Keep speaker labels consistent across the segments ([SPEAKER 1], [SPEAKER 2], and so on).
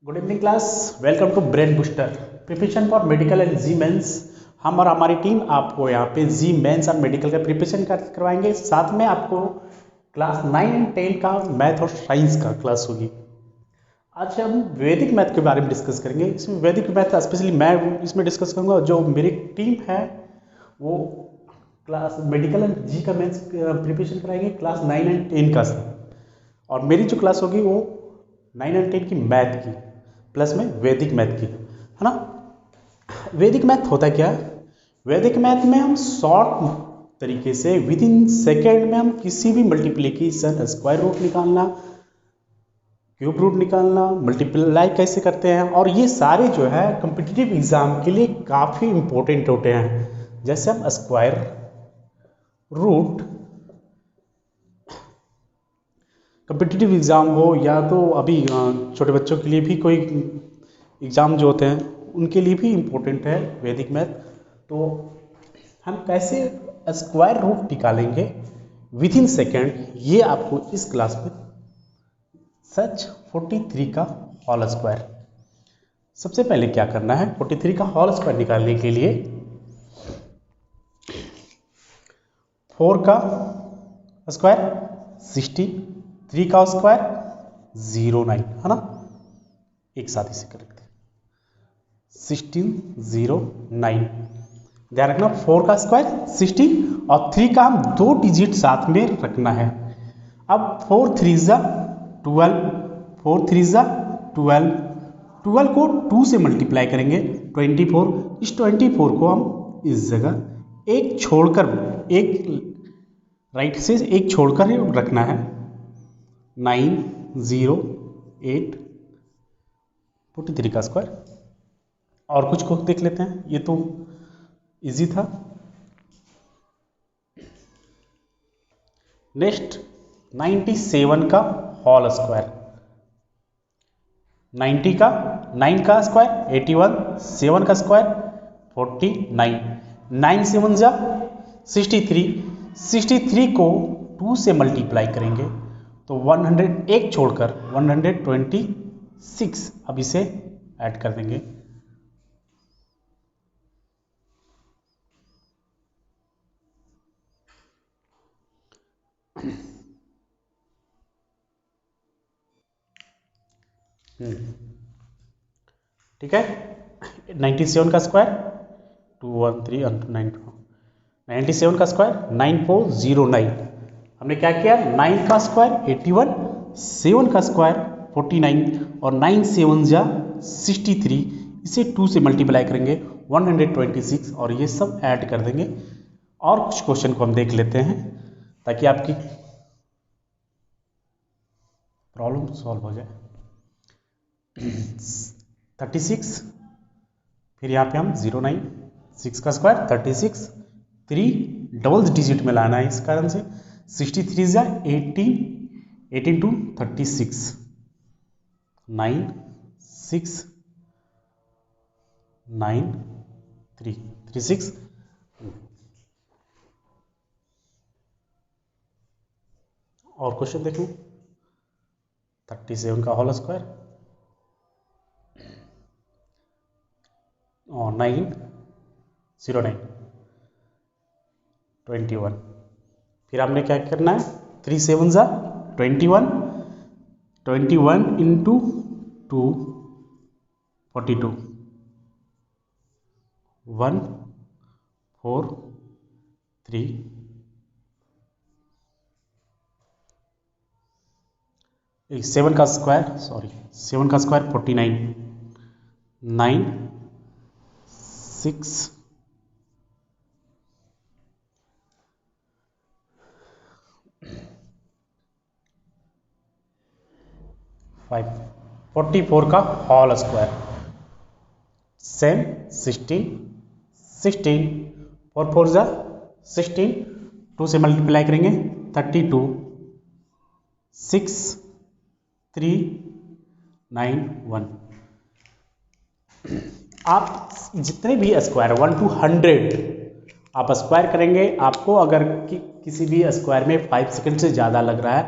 [SPEAKER 1] Good evening class. Welcome to Brain Booster preparation for medical and JEE mains. हम और हमारी team आपको यहाँ पे जी मेंस और मेडिकल का प्रिपरेशन करवाएंगे। साथ में आपको क्लास 9 एंड 10 का मैथ और साइंस का क्लास होगी। आज हम वैदिक मैथ के बारे में डिस्कस करेंगे। इसमें वैदिक मैथ स्पेशली मैं इसमें डिस्कस करूँगा। जो मेरी टीम है वो क्लास मेडिकल एंड जी का मेंस प्रिपरेशन कराएंगे, क्लास 9 एंड 10 का। और मेरी जो क्लास होगी वो 9 एंड 10 की मैथ की प्लस में वैदिक मैथ की, है ना। वैदिक मैथ होता क्या है? वैदिक मैथ में हम शॉर्ट तरीके से विद इन सेकेंड में हम किसी भी मल्टीप्लिकेशन, स्क्वायर रूट निकालना, क्यूब रूट निकालना, मल्टीप्लाई कैसे करते हैं, और ये सारे जो है कॉम्पिटिटिव एग्जाम के लिए काफ़ी इंपॉर्टेंट होते हैं। जैसे हम स्क्वायर रूट कॉम्पिटिटिव एग्ज़ाम हो या तो अभी छोटे बच्चों के लिए भी कोई एग्ज़ाम जो होते हैं उनके लिए भी इम्पोर्टेंट है वैदिक मैथ। तो हम कैसे स्क्वायर रूट निकालेंगे विद इन सेकेंड, ये आपको इस क्लास में सच 43 का होल स्क्वायर। सबसे पहले क्या करना है, 43 का होल स्क्वायर निकालने के लिए 4 का स्क्वायर 60, 3 का स्क्वायर 09, है ना। एक साथ इसे कर लेते हैं 1609। ध्यान रखना 4 का स्क्वायर 60 और 3 का हम 2 डिजिट साथ में रखना है। अब 4 3 ज़ा 12, 4 3 ज़ा 12, 12 को 2 से मल्टीप्लाई करेंगे 24। इस 24 को हम इस जगह एक छोड़कर, एक राइट से एक छोड़कर रखना है 908 43 का स्क्वायर। और कुछ को देख लेते हैं, ये तो इजी था। नेक्स्ट 97 का होल स्क्वायर, 90 का 9 का स्क्वायर 81, 7 का स्क्वायर 49, 9 7 जा 63, 63 को 2 से मल्टीप्लाई करेंगे तो 101 छोड़कर 126। अब इसे ऐड कर देंगे ठीक है। 97 का स्क्वायर 213 97 का स्क्वायर 9409। हमने क्या किया, 9 का स्क्वायर 81, 7 का स्क्वायर 49 और 9 7 जा 63। इसे 2 से मल्टीप्लाई करेंगे 126 और ये सब ऐड कर देंगे। और कुछ क्वेश्चन को हम देख लेते हैं ताकि आपकी प्रॉब्लम सॉल्व हो जाए। 36, फिर यहाँ पे हम 09, 6 का स्क्वायर 36, 3 डबल डिजिट में लाना है, इस कारण से 63 जा 18, 18 टू 36, 9 6 9 3 36। और क्वेश्चन देख लो 37 का होल स्क्वायर और 909 21। फिर आपने क्या करना है, 3 7 जा 21, 21 इंटू 2 42, 1 4 3 7 का स्क्वायर 7 का स्क्वायर 49, 9 6 5 44 का होल स्क्वायर सेम 16 16, 4 4 जा 16, 2 से मल्टीप्लाई करेंगे 32, 6 3 9 1। आप जितने भी स्क्वायर 1 to 100 आप स्क्वायर करेंगे, आपको अगर किसी भी स्क्वायर में 5 सेकंड से ज़्यादा लग रहा है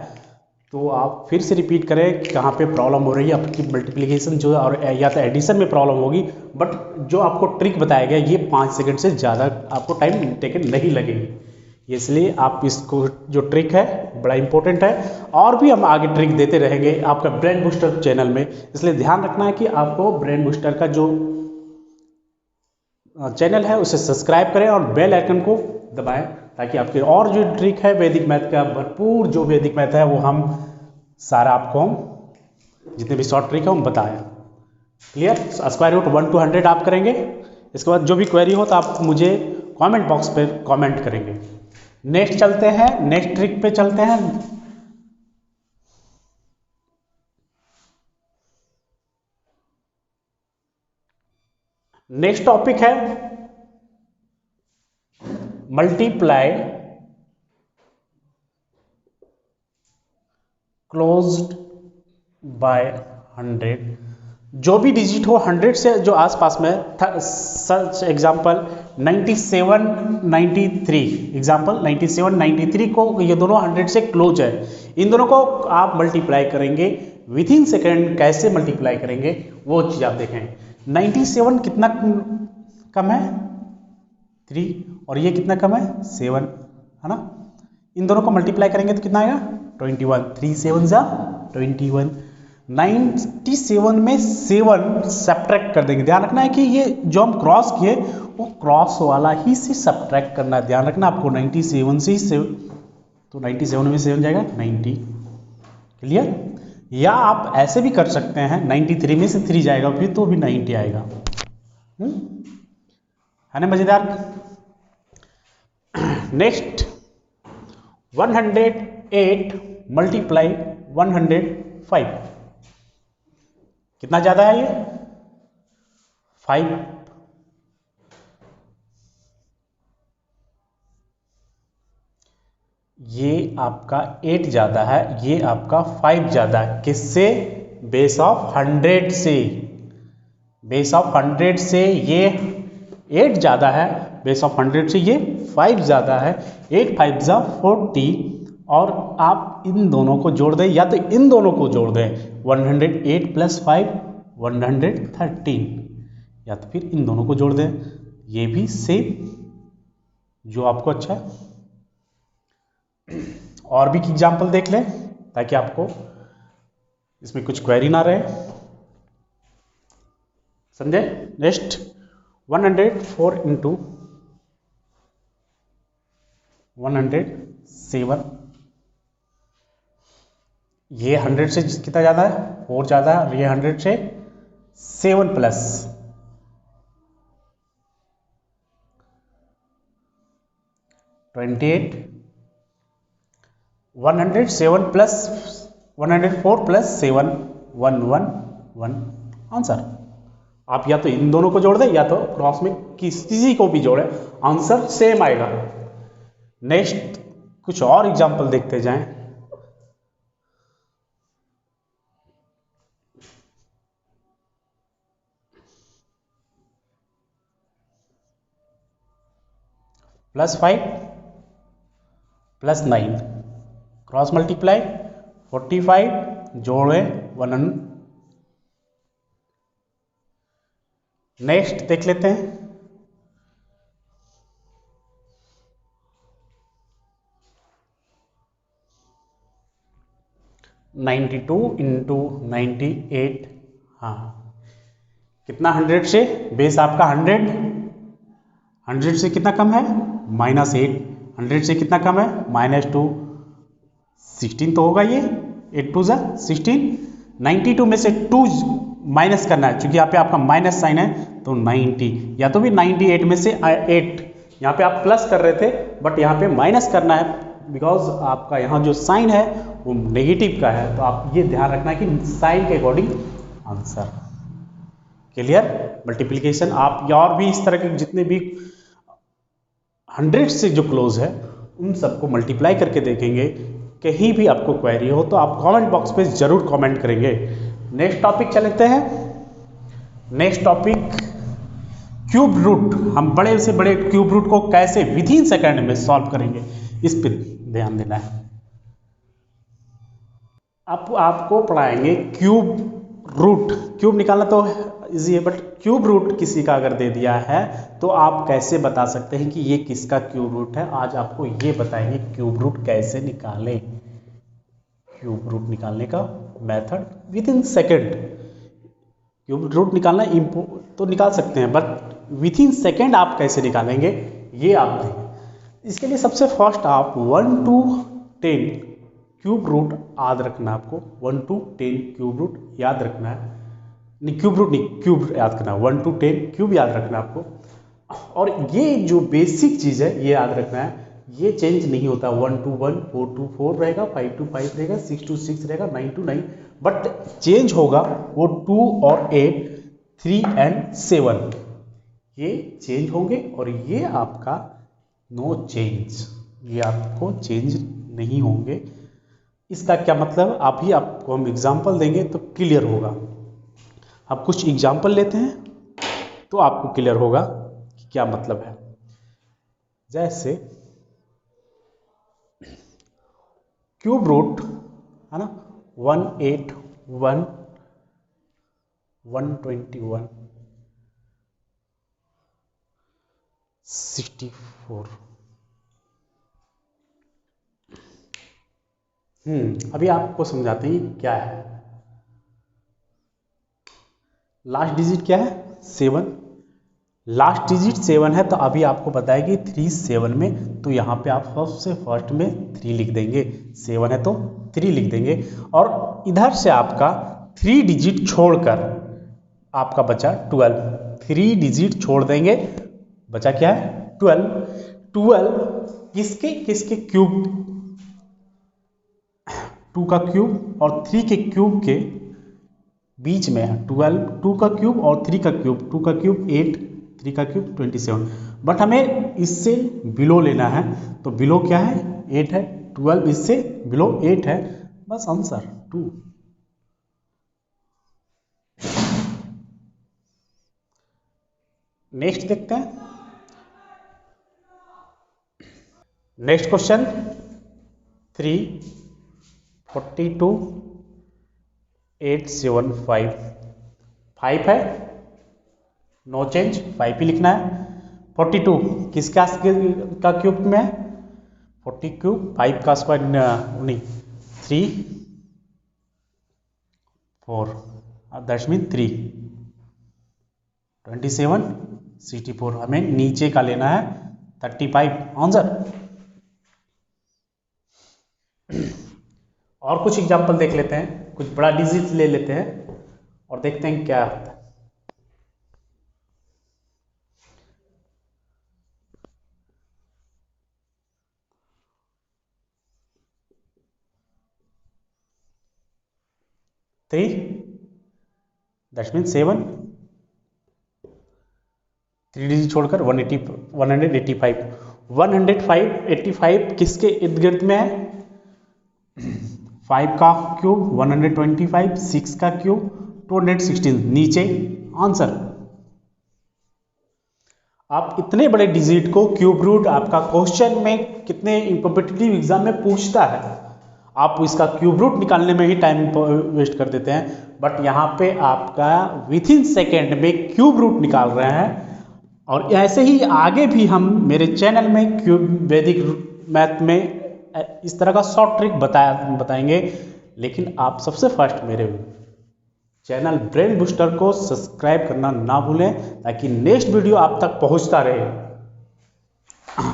[SPEAKER 1] तो आप फिर से रिपीट करें कि कहाँ पे प्रॉब्लम हो रही है आपकी मल्टीप्लिकेशन जो, और या तो एडिशन में प्रॉब्लम होगी, बट जो आपको ट्रिक बताया गया ये 5 सेकंड से ज़्यादा आपको टाइम टेकन नहीं लगेगी। इसलिए आप इसको जो ट्रिक है बड़ा इंपॉर्टेंट है, और भी हम आगे ट्रिक देते रहेंगे आपका ब्रेन बूस्टर चैनल में। इसलिए ध्यान रखना है कि आपको ब्रेन बूस्टर का जो चैनल है उसे सब्सक्राइब करें और बेल आइकन को दबाएं, ताकि आपके और जो ट्रिक है वैदिक मैथ का भरपूर जो वैदिक मैथ है वो हम सारा आपको हम जितने भी शॉर्ट ट्रिक है हम बताएं। क्लियर? स्क्वायर रूट 1 to 100 आप करेंगे। इसके बाद जो भी क्वेरी हो तो आप मुझे कमेंट बॉक्स पे कमेंट करेंगे। नेक्स्ट चलते हैं, नेक्स्ट ट्रिक पे चलते हैं। नेक्स्ट टॉपिक है मल्टीप्लाई क्लोज्ड बाय 100। जो भी डिजिट हो 100 से जो आसपास में, सर्च एग्जाम्पल 97 93, एग्जाम्पल 97 93 को ये दोनों 100 से क्लोज है। इन दोनों को आप मल्टीप्लाई करेंगे विद इन सेकेंड। कैसे मल्टीप्लाई करेंगे वो चीज़ आप देखें। 97 कितना कम है 3, और ये कितना कम है 7, है ना। इन दोनों को मल्टीप्लाई करेंगे तो कितना आएगा 21, 3 7 जा 21। 97 में 7 सब्ट्रैक्ट कर देंगे। ध्यान रखना है कि ये जो हम क्रॉस किए वो क्रॉस वाला ही से सब्ट्रैक्ट करना है। ध्यान रखना आपको 97 से 7, तो 97 में 7 जाएगा 90। क्लियर? या आप ऐसे भी कर सकते हैं 93 में से 3 जाएगा फिर तो भी 90 आएगा। है ना मजेदार? नेक्स्ट 108 मल्टीप्लाई 105, कितना ज्यादा है ये 5। ये आपका 8 ज्यादा है, ये आपका 5 ज्यादा है। किससे? बेस ऑफ 100 से। बेस ऑफ 100 से ये 8 ज्यादा है, बेस ऑफ 100 से ये 5 ज्यादा है। 8 5 जा 40, और आप इन दोनों को जोड़ दें या तो इन दोनों को जोड़ दें 108 + 5 113, या तो फिर इन दोनों को जोड़ दें। ये भी सेम जो आपको अच्छा है। और भी एग्जाम्पल देख लें ताकि आपको इसमें कुछ क्वेरी ना रहे, समझे? नेक्स्ट 104 × 107, ये 100 से कितना ज़्यादा है 4 ज़्यादा है, और ये 100 से 7 प्लस 28, 107 प्लस 104 प्लस 7 111 आंसर। आप या तो इन दोनों को जोड़ दें या तो क्रॉस में किसी को भी जोड़ें, आंसर सेम आएगा। नेक्स्ट कुछ और एग्जाम्पल देखते जाएं। +5 + 9 क्रॉस मल्टीप्लाई 45 जोड़े 1। नेक्स्ट देख लेते हैं 92 × 98। हाँ कितना 100 से? बेस आपका 100 से कितना कम है -8। 100 से कितना कम है -2, 16 तो होगा ये। 8 2 = 16। 92 में से 2 माइनस करना है, क्योंकि यहाँ पे आपका माइनस साइन है तो 90, या तो भी 98 में से 8, यहाँ पे आप प्लस कर रहे थे बट यहाँ पे माइनस करना है, बिकॉज आपका यहाँ जो साइन है वो नेगेटिव का है। तो आप ये ध्यान रखना है कि साइन के अकॉर्डिंग आंसर। क्लियर? मल्टीप्लिकेशन आप या और भी इस तरह के जितने भी 100 से जो क्लोज है उन सबको मल्टीप्लाई करके देखेंगे। कहीं भी आपको क्वेरी हो तो आप कमेंट बॉक्स पे जरूर कमेंट करेंगे। नेक्स्ट टॉपिक चलते हैं। Next topic cube root. हम बड़े से बड़े क्यूब रूट को कैसे विद इन सेकंड में सॉल्व करेंगे, इस पर ध्यान देना है। आपको पढ़ाएंगे क्यूब रूट। क्यूब निकालना तो इजी है, बट क्यूब रूट किसी का अगर दे दिया है तो आप कैसे बता सकते हैं कि ये किसका क्यूब रूट है। आज आपको ये बताएंगे क्यूब रूट कैसे निकालें। क्यूब रूट निकालने का method within second. Cube root निकालना तो निकाल सकते हैं, बट विथ इन सेकेंड आप कैसे निकालेंगे ये आप देखें। इसके लिए सबसे फर्स्ट आप 1 to 10 क्यूब रूट याद रखना। आपको 1 to 10 क्यूब रूट याद रखना है। नहीं, क्यूब रूट नहीं, क्यूब याद करना। 1 to 10 क्यूब याद रखना आपको। और ये जो बेसिक चीज़ है ये याद रखना है, ये चेंज नहीं होता। 1 to 1, 4 to 4 रहेगा, 5 to 5 रहेगा, 6 to 6 रहेगा, 9 to 9, बट चेंज होगा वो 2 और 8, 3 and 7, ये चेंज होंगे। और ये आपका नो चेंज, ये आपको चेंज नहीं होंगे। इसका क्या मतलब, आप ही आपको हम एग्जाम्पल देंगे तो क्लियर होगा। आप कुछ एग्जाम्पल लेते हैं तो आपको क्लियर होगा कि क्या मतलब है। जैसे क्यूब रूट है ना, 181, 121, 64। अभी आपको समझाते हैं क्या है। लास्ट डिजिट क्या है, 7। लास्ट डिजिट 7 है, तो अभी आपको बताएगी 3 7 में, तो यहाँ पे आप सबसे फर्स्ट में 3 लिख देंगे। 7 है तो 3 लिख देंगे। और इधर से आपका 3 डिजिट छोड़कर आपका बचा 12। 3 डिजिट छोड़ देंगे, बचा क्या है, 12। 12 किसके किसके क्यूब, 2 का क्यूब और 3 के क्यूब के बीच में है। 12, 2 का क्यूब और 3 का क्यूब, 2 का क्यूब 8, 3 का क्यूब 27। बट हमें इससे बिलो लेना है, तो बिलो क्या है, 8 है। 12 इससे बिलो 8 है, बस आंसर 2। नेक्स्ट देखते हैं। Next question 3, 42, 875। 5 है, नो चेंज, 5 ही लिखना है। 42 किसका का क्यूब में है, 40 क्यूब, 5 का स्क्वायर नहीं, 3 4, दैट्स मीन 3, 27, 64। हमें नीचे का लेना है 35 आंसर। और कुछ एग्जांपल देख लेते हैं, कुछ बड़ा डिजिट ले लेते हैं और देखते हैं क्या होता है। Three, that's mean 7। 3 डिजिट छोड़कर 185। 185 किसके इर्द गिर्द में है, 5 का क्यूब 125, 6 का क्यूब 216, नीचे आंसर। आप इतने बड़े डिजिट को क्यूब रूट आपका क्वेश्चन में कितने कॉम्पिटिटिव एग्जाम में पूछता है, आप इसका क्यूब रूट निकालने में ही टाइम वेस्ट कर देते हैं। बट यहाँ पे आपका विथ इन सेकेंड में क्यूब रूट निकाल रहे हैं। और ऐसे ही आगे भी हम मेरे चैनल में क्यूब वैदिक मैथ में इस तरह का शॉर्ट ट्रिक बताएंगे। लेकिन आप सबसे फर्स्ट मेरे चैनल ब्रेन बूस्टर को सब्सक्राइब करना ना भूलें, ताकि नेक्स्ट वीडियो आप तक पहुंचता रहे।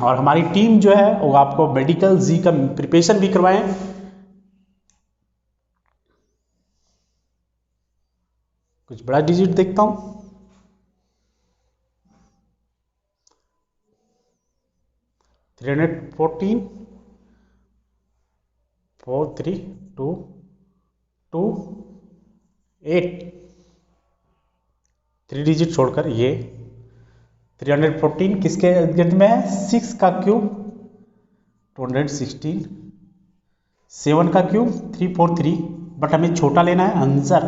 [SPEAKER 1] और हमारी टीम जो है वो आपको मेडिकल जी का प्रिपरेशन भी करवाएं। कुछ बड़ा डिजिट देखता हूं, 314, 432228। 3 डिजिट छोड़कर ये 314 किसके गिर्द में है, 6 का क्यूब 216, 7 का क्यूब 343। बट हमें छोटा लेना है आंसर।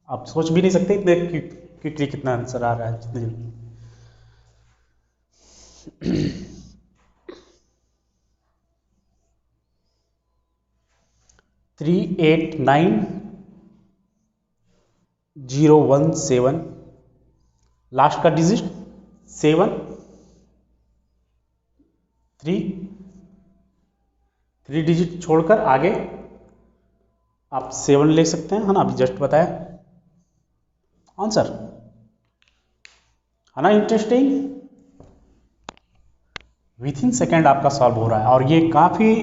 [SPEAKER 1] आप सोच भी नहीं सकते इतने क्विकली कितना आंसर आ रहा है जितने जल्दी। 389017, लास्ट का डिजिट 3 डिजिट छोड़कर आगे आप 7 ले सकते हैं, है ना, अभी जस्ट बताया आंसर, है ना। इंटरेस्टिंग, विथ इन सेकेंड आपका सॉल्व हो रहा है, और ये काफ़ी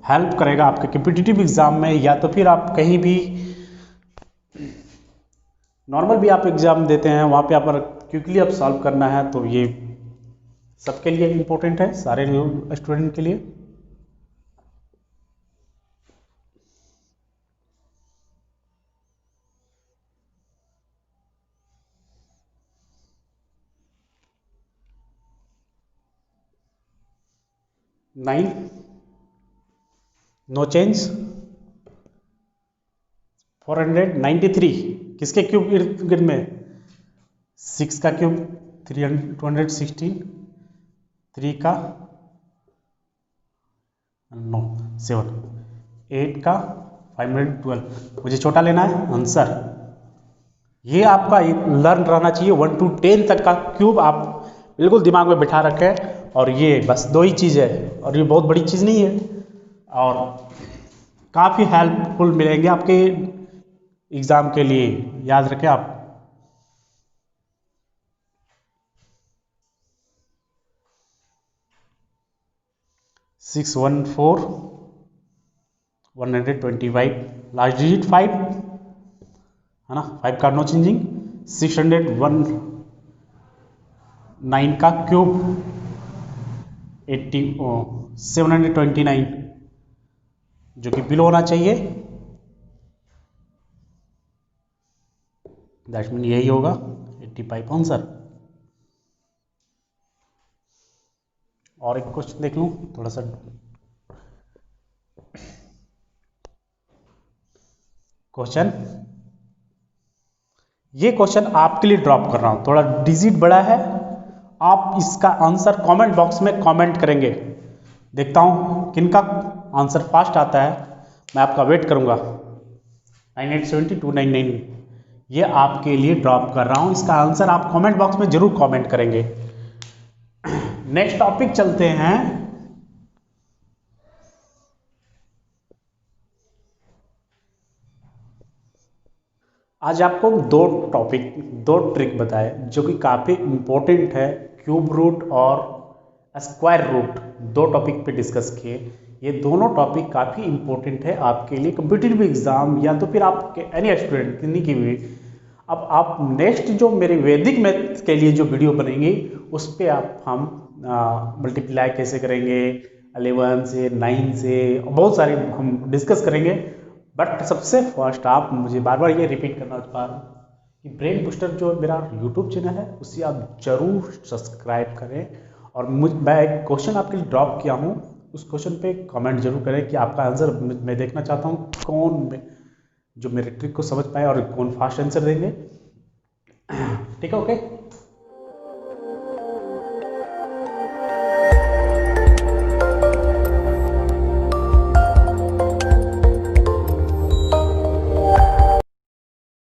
[SPEAKER 1] हेल्प करेगा आपके कॉम्पिटिटिव एग्जाम में, या तो फिर आप कहीं भी नॉर्मल भी आप एग्जाम देते हैं वहाँ पे आप क्विकली आप सॉल्व करना है, तो ये सबके लिए इम्पोर्टेंट है, सारे स्टूडेंट के लिए। Nine, no change. 493 किसके क्यूब इर्द गिर्द में, 6 का क्यूब 216, 3 का 9, 7, 8 का 512, मुझे छोटा लेना है आंसर। ये आपका लर्न रहना चाहिए, 1 to 10 तक का क्यूब आप बिल्कुल दिमाग में बिठा रखें, और ये बस 2 ही चीज़ है, और ये बहुत बड़ी चीज़ नहीं है, और काफ़ी हेल्पफुल मिलेंगे आपके एग्ज़ाम के लिए, याद रखें आप। सिक्स 125, लास्ट डिजिट 5, है ना, 5 का नो चेंजिंग। 619 का क्यूब 729, जो कि बिलो होना चाहिए, दैट मीन यही होगा 85 आंसर। और एक क्वेश्चन देख लूँ थोड़ा सा, क्वेश्चन, ये क्वेश्चन आपके लिए ड्रॉप कर रहा हूं, थोड़ा डिजिट बड़ा है, आप इसका आंसर कमेंट बॉक्स में कमेंट करेंगे, देखता हूं किनका आंसर फास्ट आता है, मैं आपका वेट करूंगा। 987299, ये आपके लिए ड्रॉप कर रहा हूं, इसका आंसर आप कमेंट बॉक्स में जरूर कमेंट करेंगे। नेक्स्ट टॉपिक चलते हैं। आज आपको दो ट्रिक बताए जो कि काफ़ी इम्पोर्टेंट है, क्यूब रूट और स्क्वायर रूट, 2 टॉपिक पे डिस्कस किए। ये दोनों टॉपिक काफ़ी इम्पोर्टेंट है आपके लिए कॉम्पिटिटिव एग्जाम, या तो फिर आपके एनी स्टूडेंट किन्हीं की भी। अब आप नेक्स्ट जो मेरे वैदिक मैथ के लिए जो वीडियो बनेंगे उस पर हम मल्टीप्लाई कैसे करेंगे 11 से 9 से, बहुत सारे हम डिस्कस करेंगे। बट सबसे फर्स्ट आप मुझे बार बार ये रिपीट करना चाह रहा हूँ कि ब्रेन बूस्टर जो मेरा यूट्यूब चैनल है उसे आप जरूर सब्सक्राइब करें, और मैं एक क्वेश्चन आपके लिए ड्रॉप किया हूँ, उस क्वेश्चन पे कमेंट जरूर करें कि आपका आंसर, मैं देखना चाहता हूँ कौन जो मेरे ट्रिक को समझ पाए और कौन फास्ट आंसर देंगे। ठीक है, ओके।